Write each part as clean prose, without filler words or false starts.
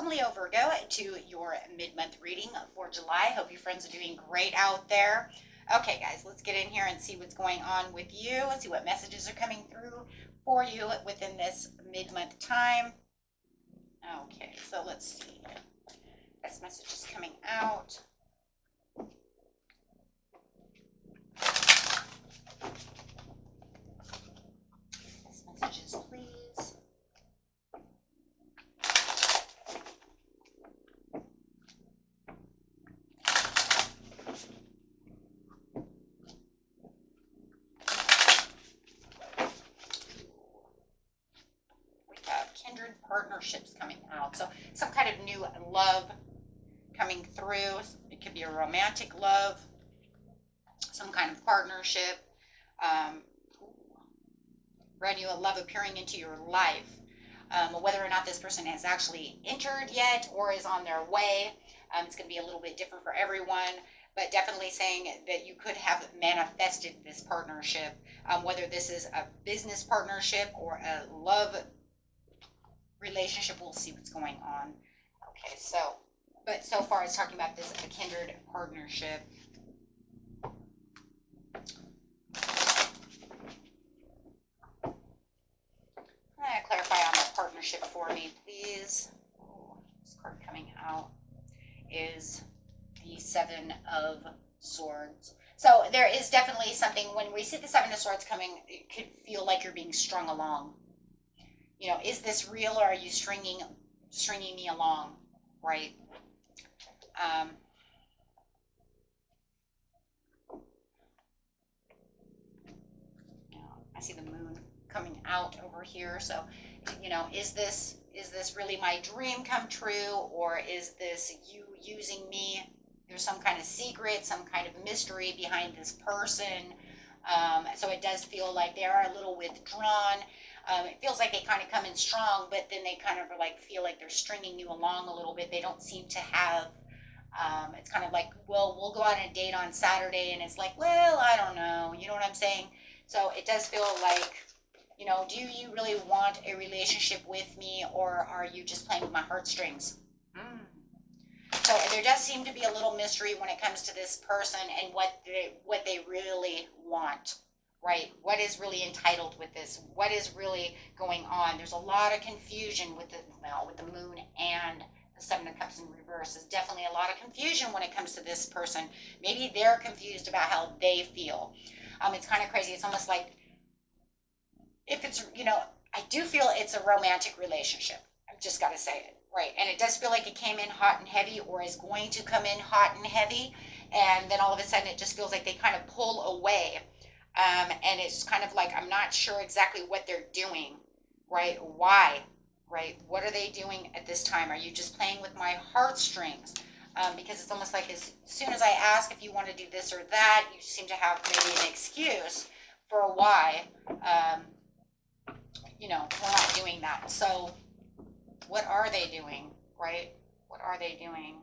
Welcome, Leo Virgo, to your mid-month reading for July. Hope you friends are doing great out there. Okay, guys, let's get in here and see what's going on with you. See what messages are coming through for you within this mid-month time. Okay, so let's see. This message is coming out. This messages, please. Kindred partnerships coming out. So some kind of new love coming through. It could be a romantic love, some kind of partnership, brand new love appearing into your life. Whether or not this person has actually entered yet or is on their way, it's going to be a little bit different for everyone, but definitely saying that you could have manifested this partnership, whether this is a business partnership or a love relationship. We'll see what's going on. Okay, but so far it's talking about this, a kindred partnership. Clarify on the partnership for me, please. Oh, this card coming out is the Seven of Swords. So there is definitely something, when we see the Seven of Swords coming, it could feel like you're being strung along. You know, is this real, or are you stringing me along, right? I see the moon coming out over here. So, you know, is this really my dream come true, or is this you using me? There's some kind of secret, some kind of mystery behind this person. So it does feel like they are a little withdrawn. It feels like they kind of come in strong, but then they kind of are like, feel like they're stringing you along a little bit. They don't seem to have, it's kind of like, well, we'll go on a date on Saturday, and it's like, well, I don't know. You know what I'm saying? So it does feel like, you know, do you really want a relationship with me, or are you just playing with my heartstrings? So there does seem to be a little mystery when it comes to this person and what they really want. Right? What is really entitled with this? What is really going on? There's a lot of confusion with the moon and the Seven of Cups in reverse. There's definitely a lot of confusion when it comes to this person. Maybe they're confused about how they feel. It's kind of crazy. It's almost like, if it's, you know, I do feel it's a romantic relationship. I've just got to say it, right? And it does feel like it came in hot and heavy, or is going to come in hot and heavy. And then all of a sudden it just feels like they kind of pull away. And it's kind of like, I'm not sure exactly what they're doing, right? Why, right? What are they doing at this time? Are you just playing with my heartstrings? Because it's almost like as soon as I ask if you want to do this or that, you seem to have maybe an excuse for why, you know, we're not doing that. So what are they doing, right? What are they doing?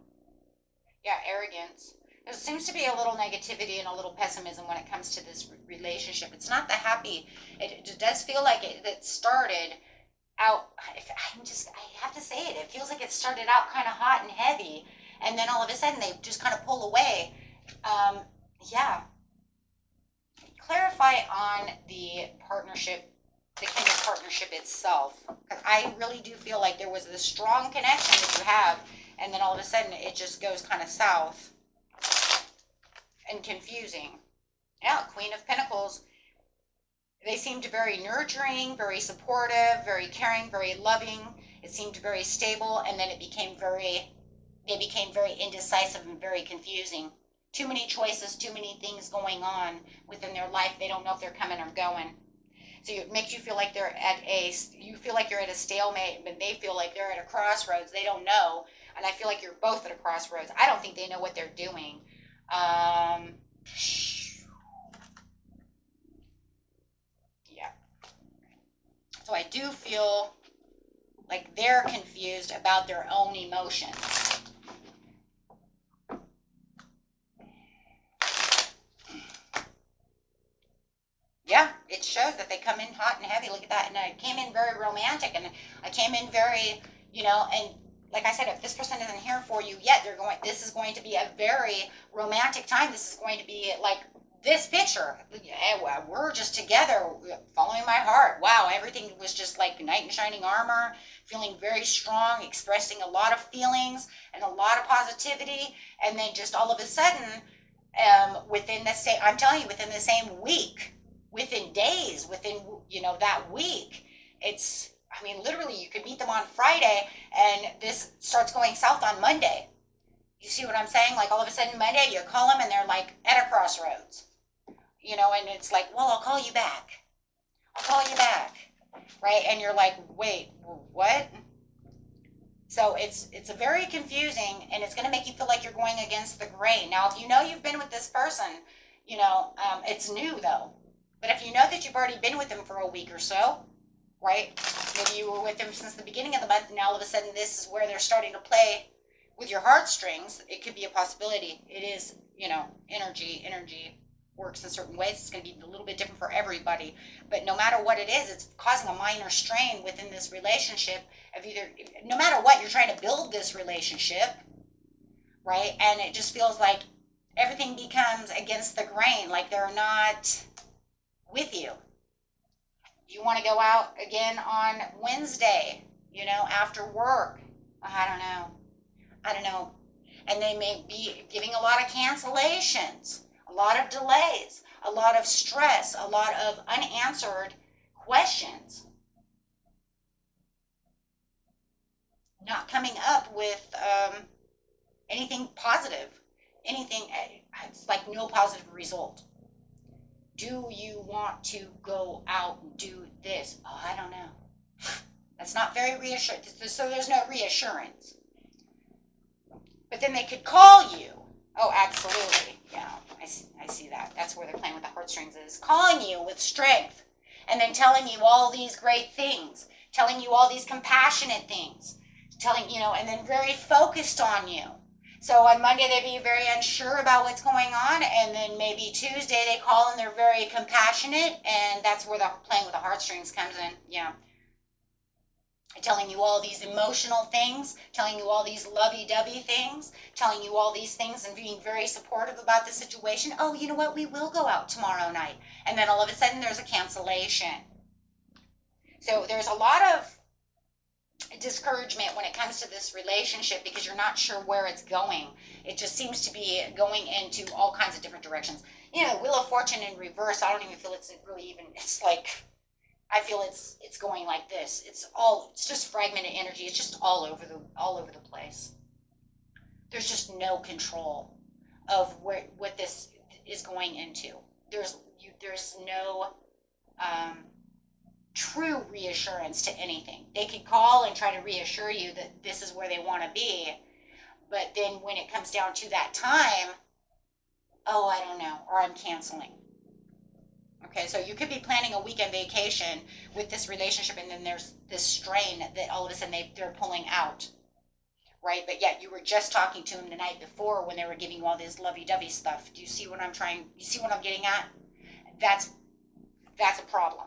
Yeah, arrogance. There seems to be a little negativity and a little pessimism when it comes to this relationship. It's not the happy. It does feel like it started out. I have to say it. It feels like it started out kind of hot and heavy, and then all of a sudden they just kind of pull away. Yeah. Clarify on the partnership, the kindred partnership itself. Because I really do feel like there was this strong connection that you have, and then all of a sudden it just goes kind of south. And confusing. Yeah, Queen of Pentacles. They seemed very nurturing, very supportive, very caring, very loving. It seemed very stable, and then they became very indecisive and very confusing. Too many choices, too many things going on within their life. They don't know if they're coming or going. So it makes you feel like you're at a stalemate, but they feel like they're at a crossroads. They don't know, and I feel like you're both at a crossroads. I don't think they know what they're doing. Yeah. So I do feel like they're confused about their own emotions. Yeah, it shows that they come in hot and heavy. Look at that. And I came in very romantic, and I came in very, and like I said, if this person isn't here for you yet, this is going to be a very romantic time. This is going to be like this picture. We're just together, following my heart. Wow, everything was just like knight in shining armor, feeling very strong, expressing a lot of feelings and a lot of positivity. And then just all of a sudden, within the same, I'm telling you, within the same week, within days, within, that week, I mean, literally, you could meet them on Friday and this starts going south on Monday. You see what I'm saying? Like all of a sudden Monday, you call them and they're like at a crossroads, and it's like, well, I'll call you back. I'll call you back. Right? And you're like, wait, what? So it's very confusing, and it's going to make you feel like you're going against the grain. Now, if you know you've been with this person, it's new though. But if you know that you've already been with them for a week or so, right? Maybe you were with them since the beginning of the month, and now all of a sudden this is where they're starting to play with your heartstrings. It could be a possibility. It is, energy works in certain ways. It's going to be a little bit different for everybody. But no matter what it is, it's causing a minor strain within this relationship of no matter what, you're trying to build this relationship, right? And it just feels like everything becomes against the grain, like they're not with you. You want to go out again on Wednesday, after work. I don't know. And they may be giving a lot of cancellations, a lot of delays, a lot of stress, a lot of unanswered questions. Not coming up with anything positive, it's like no positive result. Do you want to go out and do this? Oh, I don't know. That's not very reassuring. So there's no reassurance. But then they could call you. Oh, absolutely. Yeah, I see that. That's where they're playing with the heartstrings, is calling you with strength and then telling you all these great things, telling you all these compassionate things, and then very focused on you. So on Monday, they'd be very unsure about what's going on, and then maybe Tuesday they call and they're very compassionate, and that's where the playing with the heartstrings comes in. Yeah. Telling you all these emotional things, telling you all these lovey-dovey things, telling you all these things and being very supportive about the situation. Oh, you know what? We will go out tomorrow night. And then all of a sudden there's a cancellation. So there's a lot of discouragement when it comes to this relationship because you're not sure where it's going. It just seems to be going into all kinds of different directions. Wheel of Fortune in reverse, I don't even feel it's really even, it's like, I feel it's going like this. It's just fragmented energy. It's just all over the place. There's just no control of what this is going into. There's no true reassurance to anything. They could call and try to reassure you that this is where they want to be, but then when it comes down to that time, oh, I don't know, or I'm canceling. Okay, so you could be planning a weekend vacation with this relationship, and then there's this strain that all of a sudden they're pulling out, right? But yet you were just talking to them the night before when they were giving you all this lovey-dovey stuff. Do you see what I'm getting at? That's a problem.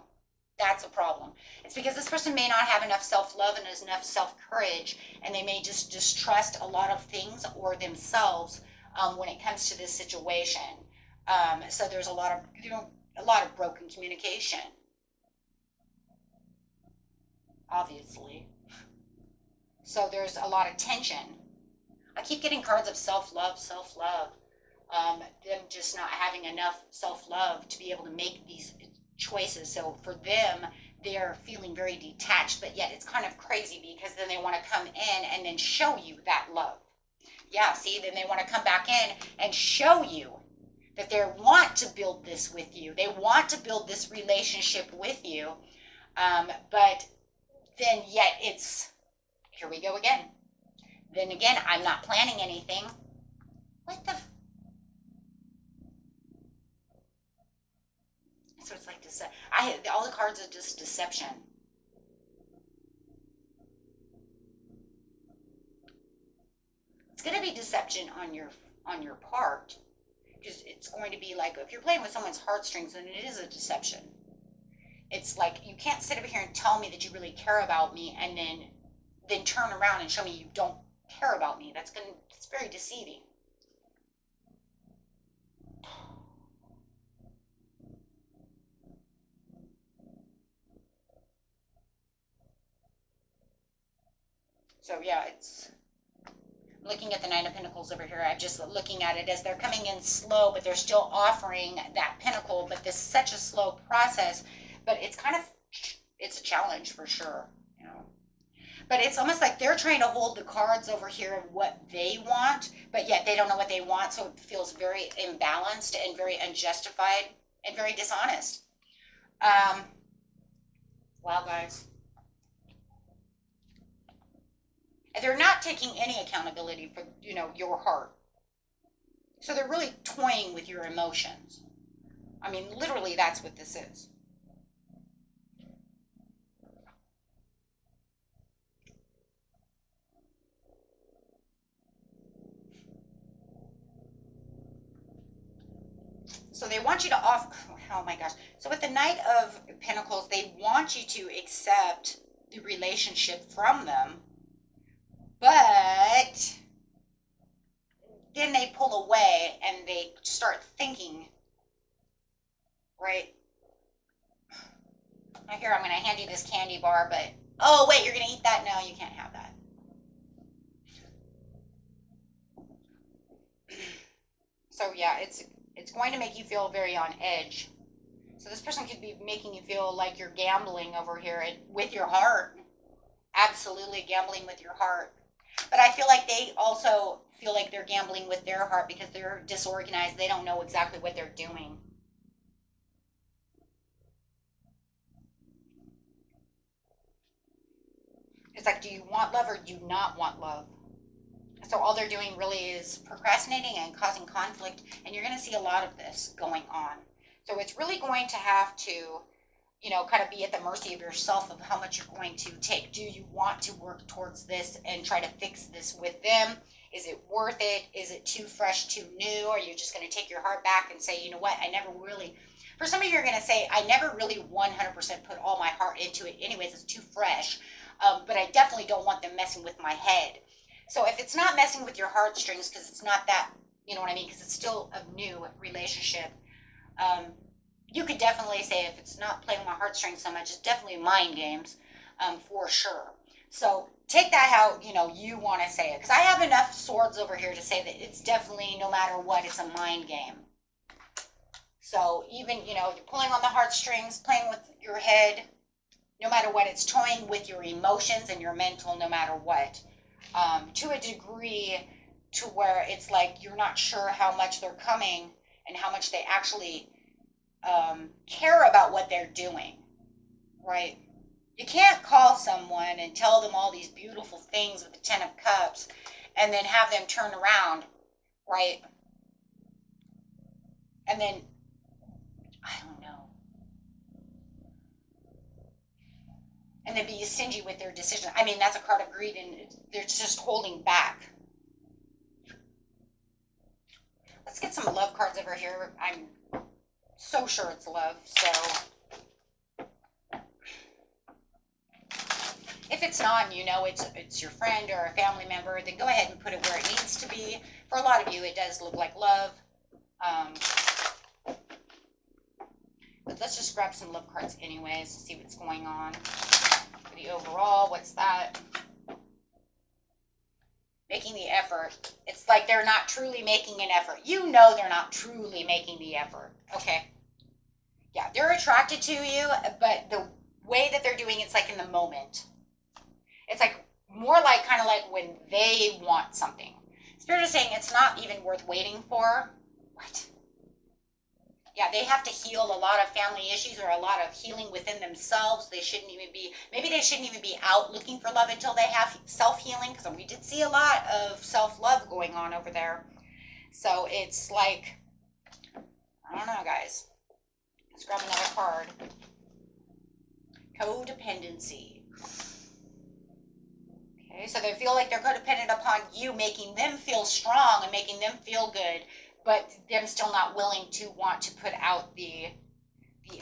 That's a problem. It's because this person may not have enough self-love and enough self-courage, and they may just distrust a lot of things or themselves when it comes to this situation. So there's a lot of broken communication, obviously. So there's a lot of tension. I keep getting cards of self-love. Them just not having enough self-love to be able to make these choices. So for them, they're feeling very detached, but yet it's kind of crazy because then they want to come in and then show you that love. Yeah, see, then they want to come back in and show you that they want to build this with you. They want to build this relationship with you. But then yet here we go again. Then again, I'm not planning anything. What the? So it's like all the cards are just deception. It's going to be deception on your part. Because it's going to be like, if you're playing with someone's heartstrings, then it is a deception. It's like, you can't sit over here and tell me that you really care about me and then then turn around and show me you don't care about me. It's very deceiving. So yeah, it's looking at the Nine of Pentacles over here. I'm just looking at it as they're coming in slow, but they're still offering that pentacle. But this is such a slow process, but it's a challenge for sure, you know. But it's almost like they're trying to hold the cards over here of what they want, but yet they don't know what they want, so it feels very imbalanced and very unjustified and very dishonest. Wow, guys. They're not taking any accountability for, you know, your heart. So they're really toying with your emotions. I mean, literally, that's what this is. So they want you to oh my gosh. So with the Knight of Pentacles, they want you to accept the relationship from them, but then they pull away and they start thinking, right? Now here, I'm going to hand you this candy bar, but, oh wait, you're going to eat that? No, you can't have that. So yeah, it's going to make you feel very on edge. So this person could be making you feel like you're gambling over here with your heart. Absolutely gambling with your heart. But I feel like they also feel like they're gambling with their heart because they're disorganized. They don't know exactly what they're doing. It's like, do you want love or do you not want love? So all they're doing really is procrastinating and causing conflict, and you're going to see a lot of this going on. So it's really going to have to, you know, kind of be at the mercy of yourself of how much you're going to take. Do you want to work towards this and try to fix this with them? Is it worth it? Is it too fresh, too new? Or are you just going to take your heart back and say, you know what, I never really, for some of you are going to say, I never really 100% put all my heart into it. Anyways, it's too fresh. But I definitely don't want them messing with my head. So if it's not messing with your heartstrings, because it's not that, you know what I mean, because it's still a new relationship, you could definitely say if it's not playing with my heartstrings so much, it's definitely mind games, for sure. So take that how, you know, you want to say it. Because I have enough swords over here to say that it's definitely, no matter what, it's a mind game. So even, you know, you're pulling on the heartstrings, playing with your head, no matter what, it's toying with your emotions and your mental, no matter what. To a degree to where it's like you're not sure how much they're coming and how much they actually care about what they're doing, right? You can't call someone and tell them all these beautiful things with the Ten of Cups and then have them turn around, right? And then, I don't know. And then be stingy with their decision. I mean, that's a card of greed, and they're just holding back. Let's get some love cards over here. I'm so sure it's love. So if it's not, and you know it's your friend or a family member, then go ahead and put it where it needs to be. For a lot of you, it does look like love. But let's just grab some love cards anyways to see what's going on. For the overall, what's that? Making the effort. It's like they're not truly making an effort. You know they're not truly making the effort. Okay. Yeah, they're attracted to you, but the way that they're doing it's like in the moment. It's like more like kind of like when they want something. Spirit is saying it's not even worth waiting for. What? Yeah, they have to heal a lot of family issues or a lot of healing within themselves. They shouldn't even be, maybe they shouldn't even be out looking for love until they have self-healing, because we did see a lot of self-love going on over there. So it's like, I don't know, guys. Let's grab another card. Codependency. Okay, so they feel like they're codependent upon you, making them feel strong and making them feel good, but them still not willing to want to put out the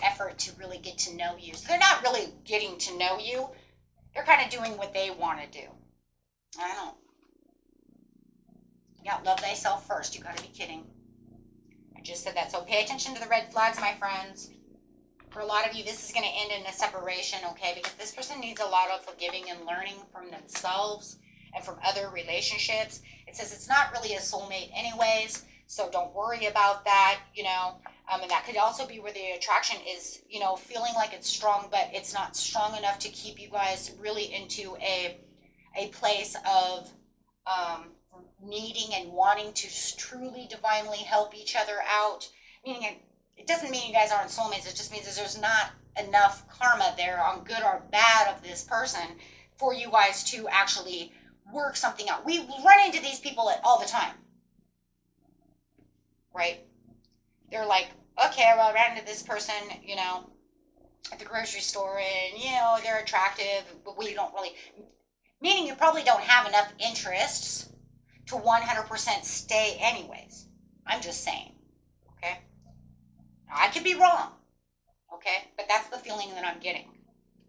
effort to really get to know you. So they're not really getting to know you. They're kind of doing what they want to do. I don't know. Yeah, love thyself first. You got to be kidding. I just said that. So pay attention to the red flags, my friends. For a lot of you, this is going to end in a separation, okay? Because this person needs a lot of forgiving and learning from themselves and from other relationships. It says it's not really a soulmate anyways, so don't worry about that, you know. And that could also be where the attraction is, you know, feeling like it's strong, but it's not strong enough to keep you guys really into a place of needing and wanting to truly divinely help each other out. Meaning it doesn't mean you guys aren't soulmates. It just means that there's not enough karma there on good or bad of this person for you guys to actually work something out. We run into these people all the time, right? They're like, okay, well, I ran into this person, you know, at the grocery store, and, you know, they're attractive, but we don't really, meaning you probably don't have enough interests to 100% stay anyways. I'm just saying, okay? I could be wrong, okay? But that's the feeling that I'm getting,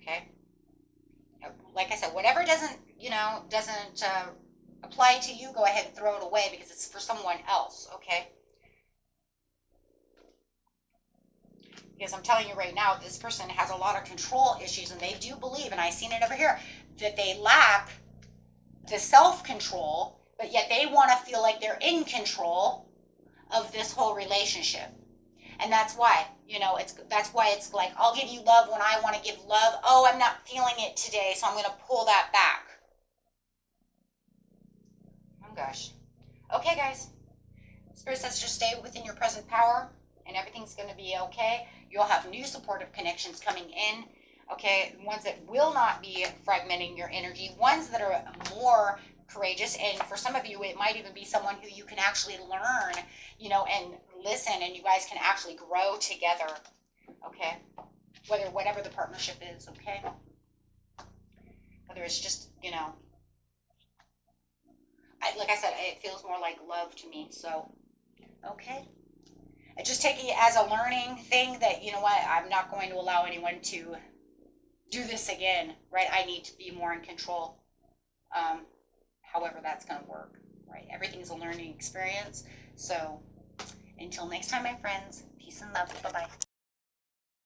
okay? Like I said, whatever doesn't, you know, doesn't apply to you, go ahead and throw it away because it's for someone else, okay? Because I'm telling you right now, this person has a lot of control issues, and they do believe, and I've seen it over here, that they lack the self-control, but yet they want to feel like they're in control of this whole relationship. And that's why, you know, that's why it's like, I'll give you love when I want to give love. Oh, I'm not feeling it today, so I'm going to pull that back. Oh, gosh. Okay, guys. Spirit says just stay within your present power, and everything's going to be okay. You'll have new supportive connections coming in, okay? Ones that will not be fragmenting your energy, ones that are more courageous, and for some of you, it might even be someone who you can actually learn, you know, and listen, and you guys can actually grow together, okay? Whatever the partnership is, okay? Whether it's just, you know, like I said, it feels more like love to me, so, okay? I just take it as a learning thing that, you know what, I'm not going to allow anyone to do this again, right? I need to be more in control, however that's going to work, right? Everything's a learning experience. So until next time, my friends, peace and love. Bye-bye.